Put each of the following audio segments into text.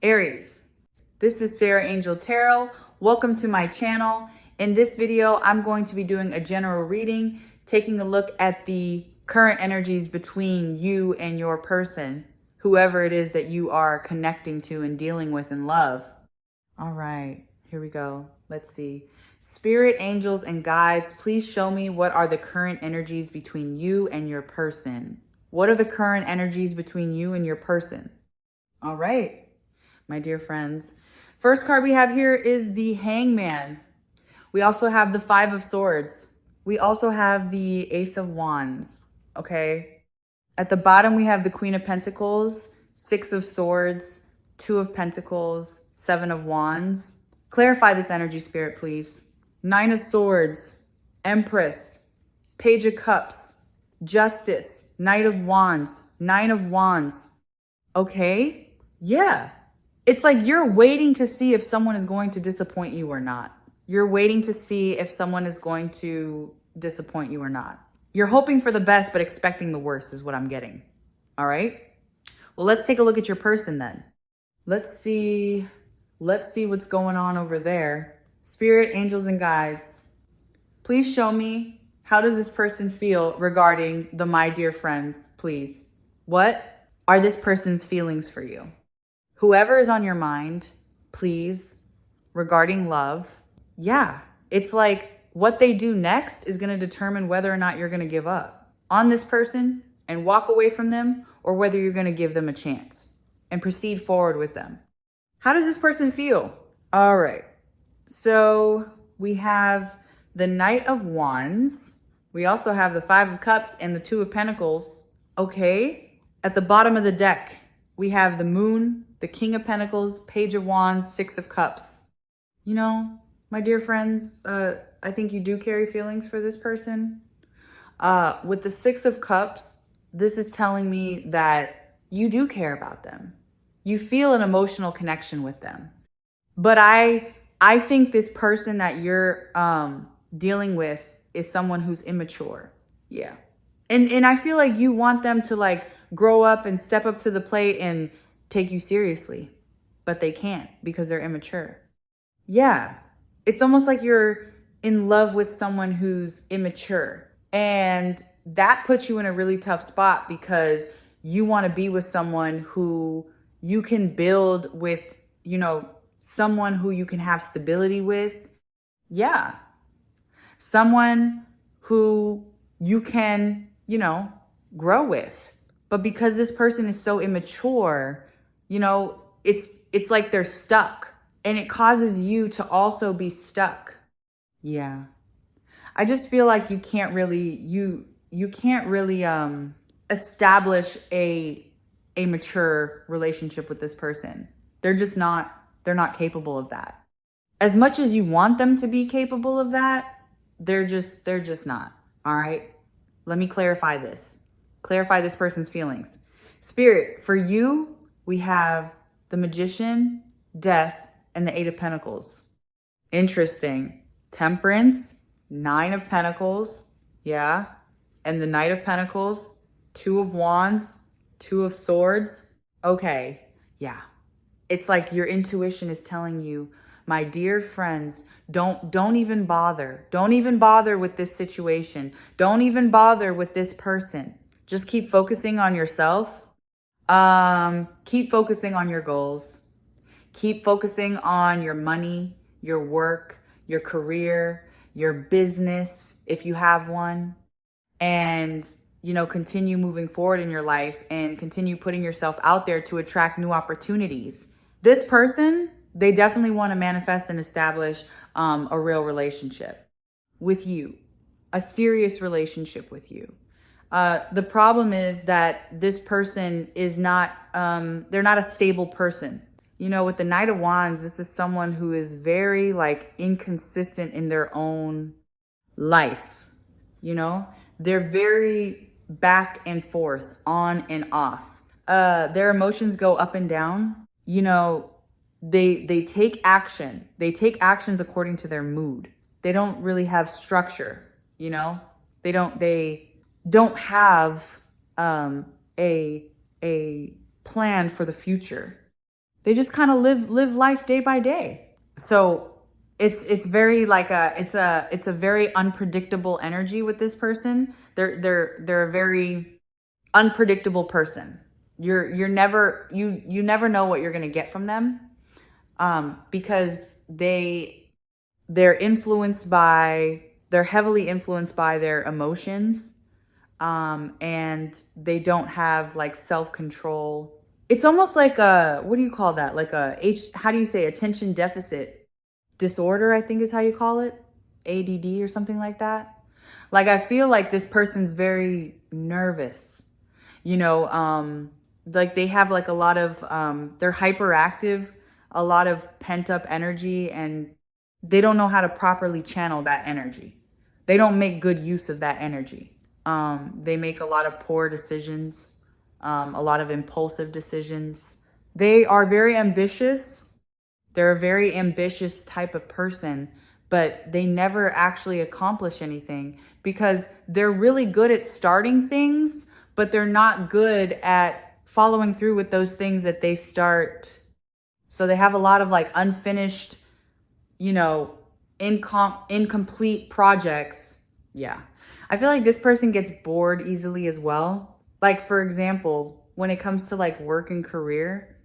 Aries. This is Sarah Angel Tarot. Welcome to my channel. In this video, I'm going to be doing a general reading, taking a look at the current energies between you and your person, whoever it is that you are connecting to and dealing with in love. All right, here we go. Let's see. Spirit, angels, and guides, please show me what are the current energies between you and your person. What are the current energies between you and your person? All right, my dear friends. First card we have here is the Hangman. We also have the Five of Swords. We also have the Ace of Wands, okay? At the bottom, we have the Queen of Pentacles, Six of Swords, Two of Pentacles, Seven of Wands. Clarify this energy, Spirit, please. Nine of Swords, Empress, Page of Cups, Justice, Knight of Wands, Nine of Wands. Okay? Yeah. It's like you're waiting to see if someone is going to disappoint you or not. You're waiting to see if someone is going to disappoint you or not. You're hoping for the best, but expecting the worst is what I'm getting. All right? Well, let's take a look at your person then. Let's see what's going on over there. Spirit, angels, and guides, please show me, how does this person feel regarding the my dear friends, please? What are this person's feelings for you? Whoever is on your mind, please, regarding love. Yeah, it's like what they do next is going to determine whether or not you're going to give up on this person and walk away from them, or whether you're going to give them a chance and proceed forward with them. How does this person feel? All right. So we have the Knight of Wands. We also have the Five of Cups and the Two of Pentacles. Okay. At the bottom of the deck, we have the Moon, the King of Pentacles, Page of Wands, Six of Cups. You know, my dear friends, I think you do carry feelings for this person. With the Six of Cups, this is telling me that you do care about them. You feel an emotional connection with them. But I think this person that you're dealing with is someone who's immature. Yeah. And I feel like you want them to like grow up and step up to the plate and take you seriously, but they can't because they're immature. Yeah. It's almost like you're in love with someone who's immature, and that puts you in a really tough spot because you want to be with someone who you can build with, you know, someone who you can have stability with. Yeah. Someone who you can, you know, grow with. But because this person is so immature, you know, it's like they're stuck, and it causes you to also be stuck. Yeah. I just feel like you can't really establish a mature relationship with this person. They're not capable of that. As much as you want them to be capable of that, they're just not. All right. Let me clarify this. Clarify this person's feelings. Spirit, for you, we have the Magician, Death, and the Eight of Pentacles. Interesting. Temperance, Nine of Pentacles, yeah, and the Knight of Pentacles, Two of Wands, Two of Swords. Okay, yeah. It's like your intuition is telling you, my dear friends, don't even bother. Don't even bother with this situation. Don't even bother with this person. Just keep focusing on yourself. Keep focusing on your goals. Keep focusing on your money, your work, your career, your business, if you have one. And, you know, continue moving forward in your life and continue putting yourself out there to attract new opportunities. This person, they definitely want to manifest and establish a real relationship with you, a serious relationship with you. The problem is that this person is not, they're not a stable person. You know, with the Knight of Wands, this is someone who is very like inconsistent in their own life. You know, they're very back and forth, on and off. Their emotions go up and down. You know, they take action. They take actions according to their mood. They don't really have structure, you know? They don't have a plan for the future. they just kind of live life day by day. So it's very like it's a very unpredictable energy with this person. They're a very unpredictable person. You never know what you're gonna get from them, because they're heavily influenced by their emotions, and they don't have like self-control. It's almost like what do you call that? Like how do you say, attention deficit disorder, I think is how you call it. ADD or something like that. Like, I feel like this person's very nervous, like they have like a lot of, they're hyperactive, a lot of pent up energy, and they don't know how to properly channel that energy. They don't make good use of that energy. They make a lot of poor decisions, a lot of impulsive decisions. They are very ambitious. They're a very ambitious type of person, but they never actually accomplish anything because they're really good at starting things, but they're not good at following through with those things that they start. So they have a lot of like unfinished, incomplete projects. Yeah. I feel like this person gets bored easily as well. Like, for example, when it comes to like work and career,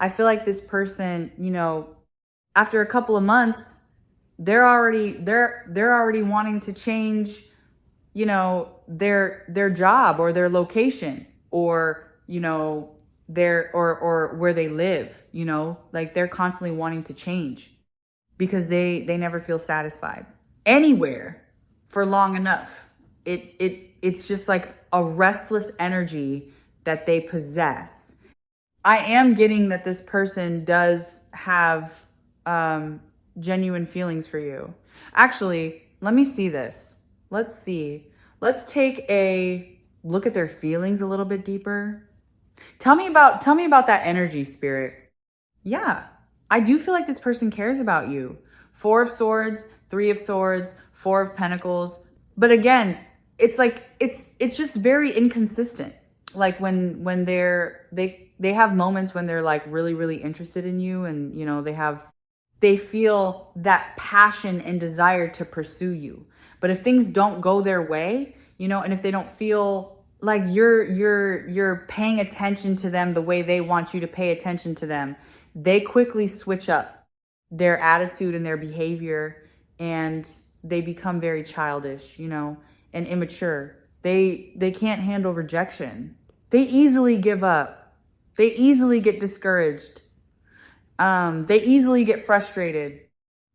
I feel like this person, after a couple of months, they're already wanting to change, their job or their location, or, or where they live, like they're constantly wanting to change because they never feel satisfied anywhere for long enough. It's just like a restless energy that they possess. I am getting that this person does have genuine feelings for you. Actually, let me see this. Let's see. Let's take a look at their feelings a little bit deeper. Tell me about that energy, Spirit. Yeah, I do feel like this person cares about you. 4 of Swords, 3 of Swords, 4 of Pentacles. But again, it's like it's just very inconsistent. Like when they have moments when they're like really, really interested in you, and they feel that passion and desire to pursue you. But if things don't go their way, and if they don't feel like you're paying attention to them the way they want you to pay attention to them, they quickly switch up their attitude and their behavior, and they become very childish, and immature. They can't handle rejection. They easily give up. They easily get discouraged. They easily get frustrated.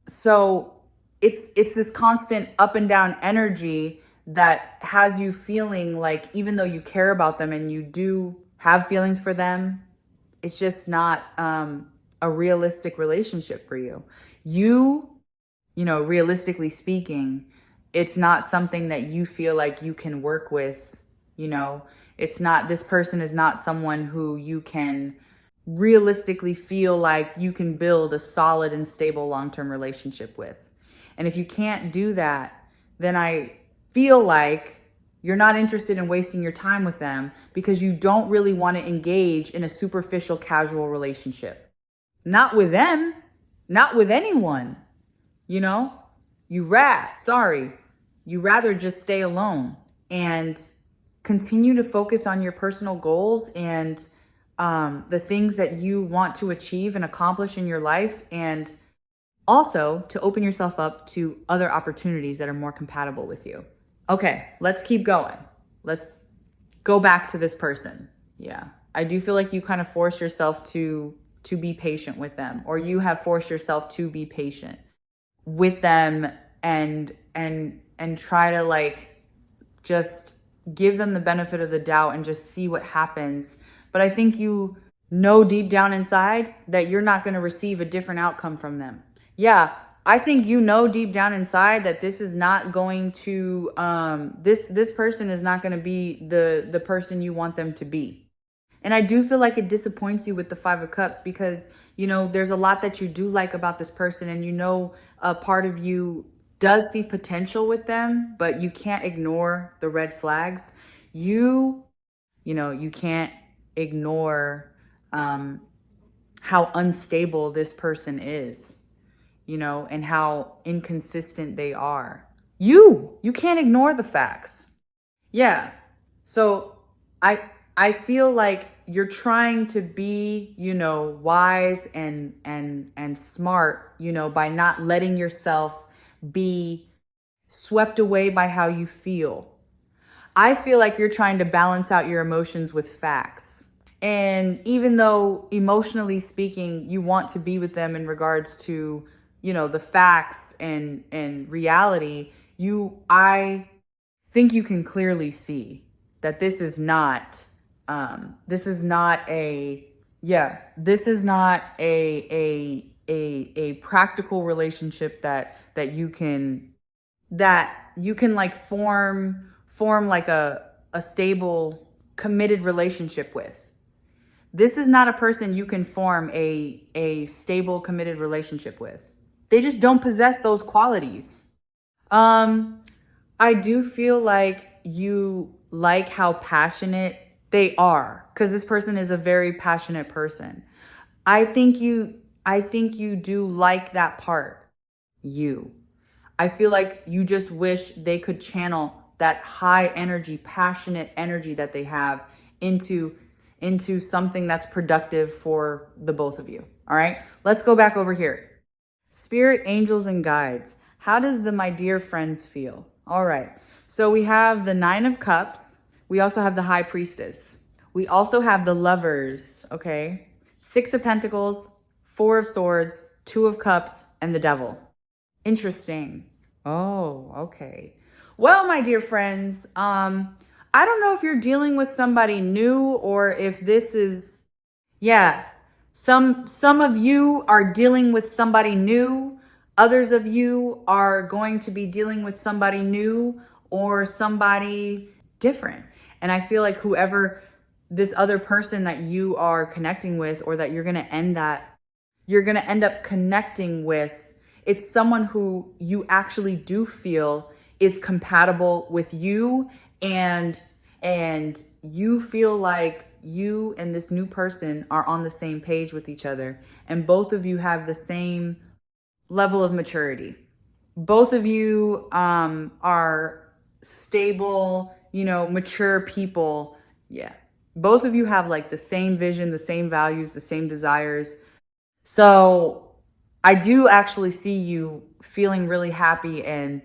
So it's this constant up and down energy that has you feeling like, even though you care about them and you do have feelings for them, it's just not a realistic relationship for you. Realistically speaking, it's not something that you feel like you can work with. This person is not someone who you can realistically feel like you can build a solid and stable long-term relationship with. And if you can't do that, then I feel like you're not interested in wasting your time with them because you don't really want to engage in a superficial, casual relationship. Not with them, not with anyone. You'd rather just stay alone and continue to focus on your personal goals and the things that you want to achieve and accomplish in your life, and also to open yourself up to other opportunities that are more compatible with you. Okay, let's keep going. Let's go back to this person. Yeah, I do feel like you kind of force yourself to be patient with them, or you have forced yourself to be patient with them and try to like just give them the benefit of the doubt and just see what happens. But I think you know deep down inside that you're not going to receive a different outcome from them. Yeah, I think deep down inside that this is not going to, this person is not going to be the person you want them to be. And I do feel like it disappoints you with the 5 of Cups because, there's a lot that you do like about this person, and a part of you does see potential with them, but you can't ignore the red flags. You can't ignore how unstable this person is, you know, and how inconsistent they are. You can't ignore the facts. Yeah. So I feel like you're trying to be, you know, wise and smart, you know, by not letting yourself be swept away by how you feel. I feel like you're trying to balance out your emotions with facts. And even though emotionally speaking, you want to be with them in regards to, you know, the facts and reality, I think you can clearly see that this is not a practical relationship that you can like form like a stable, committed relationship with. This is not a person you can form a stable, committed relationship with. They just don't possess those qualities. I do feel like you like how passionate they are, because this person is a very passionate person. I think you do like that part. I feel like you just wish they could channel that high energy, passionate energy that they have into something that's productive for the both of you. All right, let's go back over here. Spirit, angels, and guides. How does the my dear friends feel? All right, so we have the 9 of Cups. We also have the High Priestess. We also have the Lovers, okay? 6 of Pentacles, 4 of Swords, 2 of Cups, and the Devil. Interesting. Oh, okay. Well, my dear friends, I don't know if you're dealing with somebody new or if this is, some of you are dealing with somebody new. Others of you are going to be dealing with somebody new or somebody different. And I feel like whoever this other person that you are connecting with, or that you're going to end up connecting with, it's someone who you actually do feel is compatible with you, and you feel like you and this new person are on the same page with each other, and both of you have the same level of maturity. Both of you are stable, you know, mature people. Yeah. Both of you have like the same vision, the same values, the same desires. So I do actually see you feeling really happy and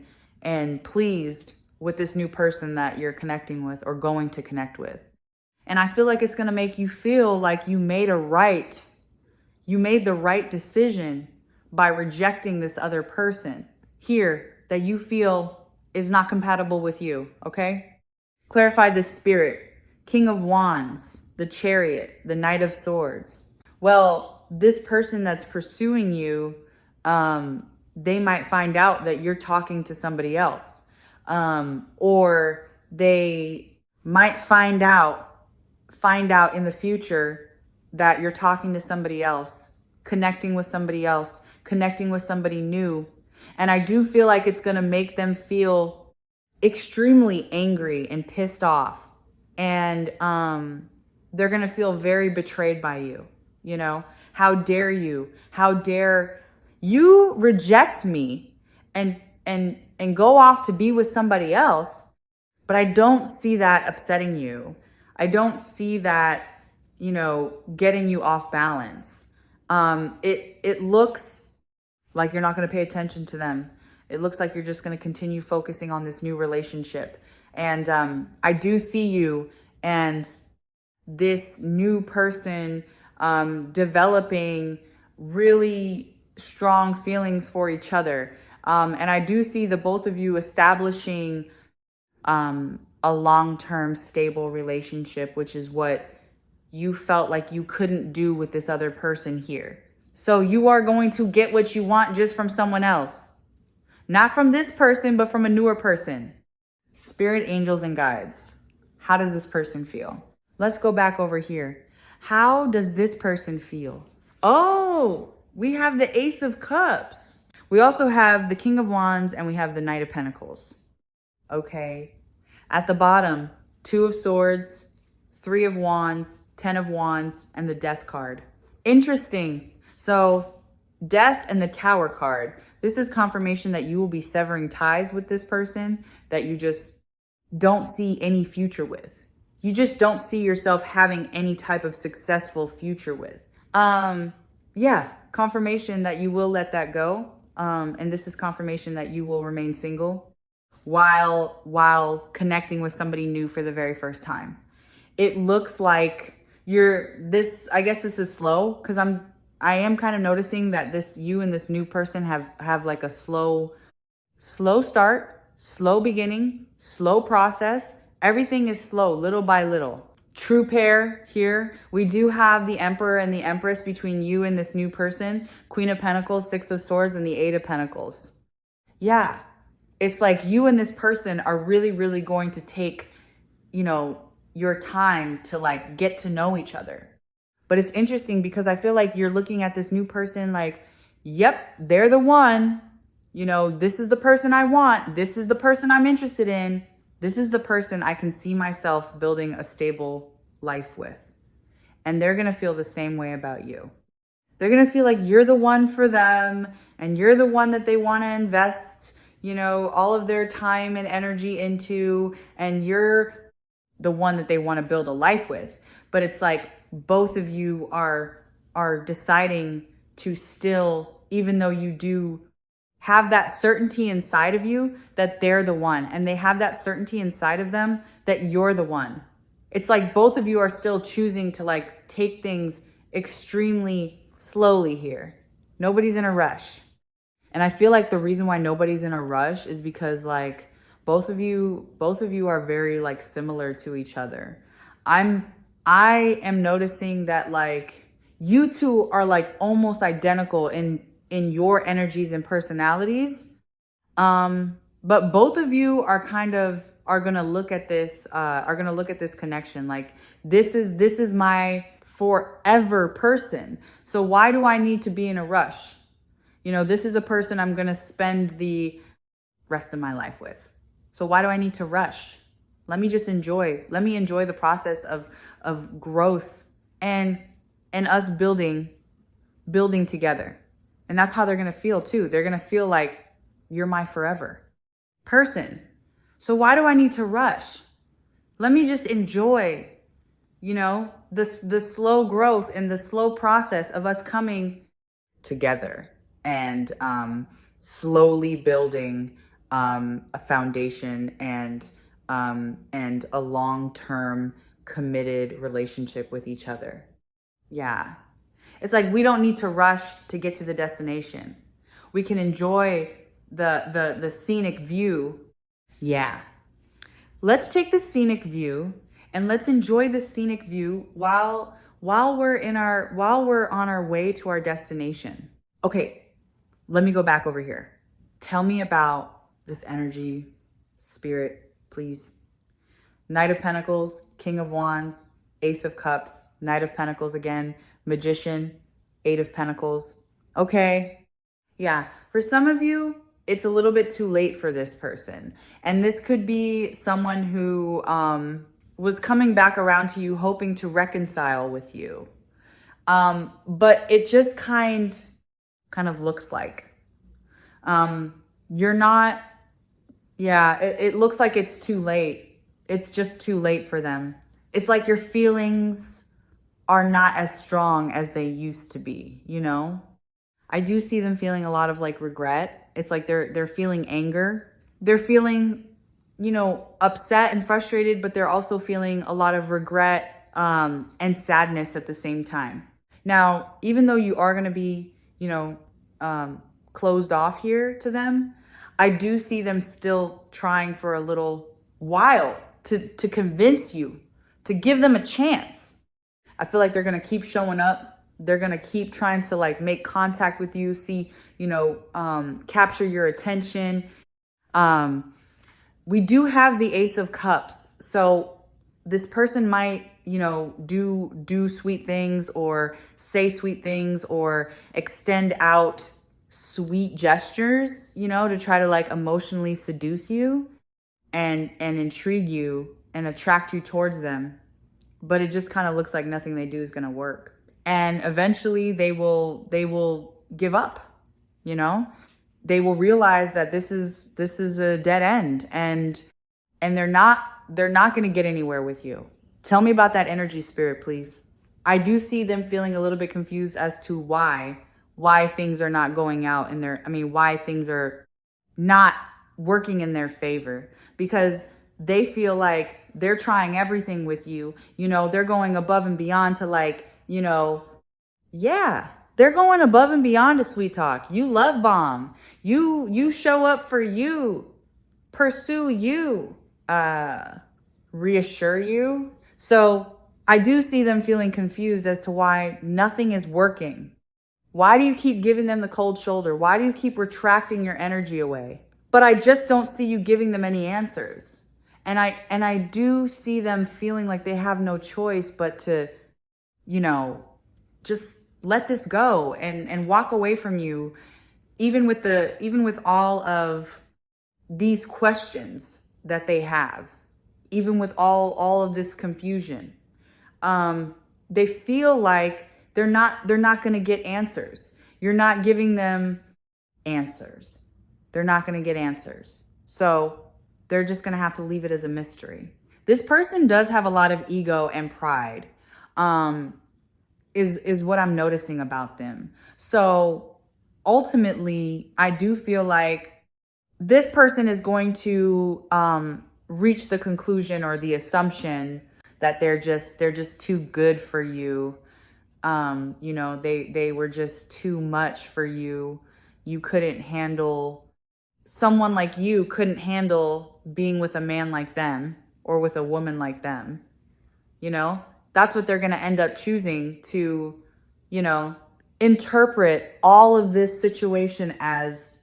pleased with this new person that you're connecting with or going to connect with. And I feel like it's going to make you feel like you made the right decision by rejecting this other person here that you feel is not compatible with you, okay? Clarify the Spirit, King of Wands, the Chariot, the Knight of Swords. Well, this person that's pursuing you, they might find out that you're talking to somebody else. Or they might find out in the future that you're talking to somebody else, connecting with somebody else, connecting with somebody new. And I do feel like it's going to make them feel extremely angry and pissed off. And they're going to feel very betrayed by you. You know, how dare you? How dare you reject me and go off to be with somebody else? But I don't see that upsetting you. I don't see that, you know, getting you off balance. It looks like you're not going to pay attention to them. It looks like you're just going to continue focusing on this new relationship. And I do see you and this new person developing really strong feelings for each other. And I do see the both of you establishing a long-term stable relationship, which is what you felt like you couldn't do with this other person here. So you are going to get what you want just from someone else. Not from this person, but from a newer person. Spirit, angels, and guides. How does this person feel? Let's go back over here. How does this person feel? Oh, we have the Ace of Cups. We also have the King of Wands, and we have the Knight of Pentacles. Okay. At the bottom, 2 of Swords, 3 of Wands, 10 of Wands, and the Death card. Interesting. So Death and the Tower card. This is confirmation that you will be severing ties with this person that you just don't see any future with. You just don't see yourself having any type of successful future with. Yeah, confirmation that you will let that go. And this is confirmation that you will remain single while connecting with somebody new for the very first time. It looks like I guess this is slow, because I am kind of noticing that you and this new person have like a slow start, slow beginning, slow process. Everything is slow, little by little. True pair here. We do have the Emperor and the Empress between you and this new person. Queen of Pentacles, Six of Swords, and the Eight of Pentacles. Yeah, it's like you and this person are really, really going to take, your time to like get to know each other. But it's interesting because I feel like you're looking at this new person like, yep, they're the one. This is the person I want. This is the person I'm interested in. This is the person I can see myself building a stable life with. And they're going to feel the same way about you. They're going to feel like you're the one for them, and you're the one that they want to invest, all of their time and energy into, and you're the one that they want to build a life with. But it's like both of you are deciding to still, even though you do have that certainty inside of you that they're the one, and they have that certainty inside of them that you're the one. It's like both of you are still choosing to like take things extremely slowly here. Nobody's in a rush. And I feel like the reason why nobody's in a rush is because like both of you are very like similar to each other. I am noticing that like you two are like almost identical in your energies and personalities. But both of you are gonna look at this connection. Like this is my forever person. So why do I need to be in a rush? This is a person I'm gonna spend the rest of my life with. So why do I need to rush? Let me enjoy the process of growth and us building together. And that's how they're going to feel too. They're going to feel like you're my forever person. So why do I need to rush? Let me just enjoy, the slow growth and the slow process of us coming together and slowly building a foundation and a long-term committed relationship with each other. Yeah. It's like we don't need to rush to get to the destination. We can enjoy the scenic view. Yeah. Let's take the scenic view and let's enjoy the scenic view while we're on our way to our destination. Okay, let me go back over here. Tell me about this energy, spirit, please. Knight of Pentacles, King of Wands, Ace of Cups, Knight of Pentacles again, Magician, Eight of Pentacles. Okay. Yeah. For some of you, it's a little bit too late for this person. And this could be someone who was coming back around to you, hoping to reconcile with you. But it just kind of looks like you're not. Yeah, it looks like it's too late. It's just too late for them. It's like your feelings are not as strong as they used to be, I do see them feeling a lot of like regret. It's like they're feeling anger. They're feeling, upset and frustrated, but they're also feeling a lot of regret and sadness at the same time. Now, even though you are going to be, closed off here to them, I do see them still trying for a little while to convince you, to give them a chance. I feel like they're going to keep showing up. They're going to keep trying to like make contact with you, capture your attention. We do have the Ace of Cups. So this person might, do sweet things or say sweet things or extend out sweet gestures, to try to like emotionally seduce you and intrigue you and attract you towards them. But it just kind of looks like nothing they do is going to work. And eventually they will give up, you know? They will realize that this is a dead end, and they're not going to get anywhere with you. Tell me about that energy, spirit, please. I do see them feeling a little bit confused as to why things are not going out in their, why things are not working in their favor, because they feel like they're trying everything with you. You know, they're going above and beyond to, like, you know, yeah, they're going above and beyond to sweet talk. You love bomb. You show up for you, pursue you, reassure you. So I do see them feeling confused as to why nothing is working. Why do you keep giving them the cold shoulder? Why do you keep retracting your energy away? But I just don't see you giving them any answers. And I do see them feeling like they have no choice but to, you know, just let this go and walk away from you, even with all of these questions that they have, even with all of this confusion. They feel like they're not going to get answers. You're not giving them answers. They're not going to get answers. So they're just going to have to leave it as a mystery. This person does have a lot of ego and pride, is what I'm noticing about them. So ultimately, I do feel like this person is going to reach the conclusion or the assumption that they're just too good for you. You know, they were just too much for you. You couldn't handle, someone like you couldn't handle being with a man like them or with a woman like them. You know, that's what they're going to end up choosing to, you know, interpret all of this situation as.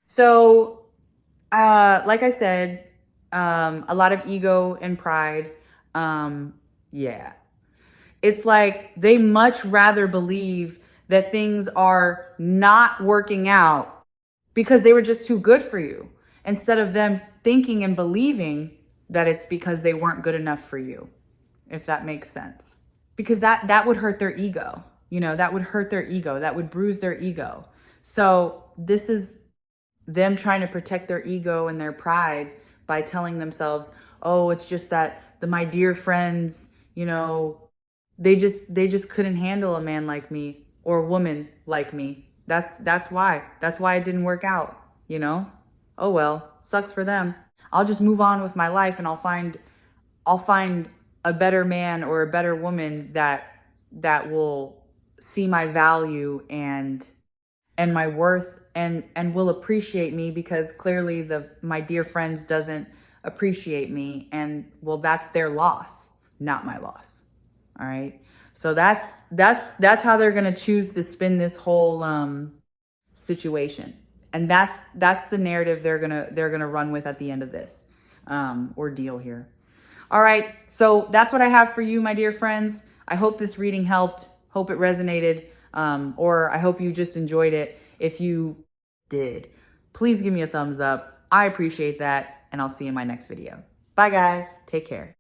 So, like I said, a lot of ego and pride. Yeah. It's like they much rather believe that things are not working out because they were just too good for you, instead of them thinking and believing that it's because they weren't good enough for you, if that makes sense. Because that would hurt their ego. You know, that would hurt their ego. That would bruise their ego. So this is them trying to protect their ego and their pride by telling themselves, oh, it's just that my dear friends, you know, they just couldn't handle a man like me or a woman like me. That's why it didn't work out, you know? Oh, well, sucks for them. I'll just move on with my life, and I'll find a better man or a better woman that will see my value and my worth and will appreciate me, because clearly my dear friends doesn't appreciate me, and well, that's their loss, not my loss. All right. So that's how they're going to choose to spin this whole situation. And that's the narrative they're going to run with at the end of this ordeal here. All right. So that's what I have for you, my dear friends. I hope this reading helped. Hope it resonated. Or I hope you just enjoyed it. If you did, please give me a thumbs up. I appreciate that. And I'll see you in my next video. Bye, guys. Take care.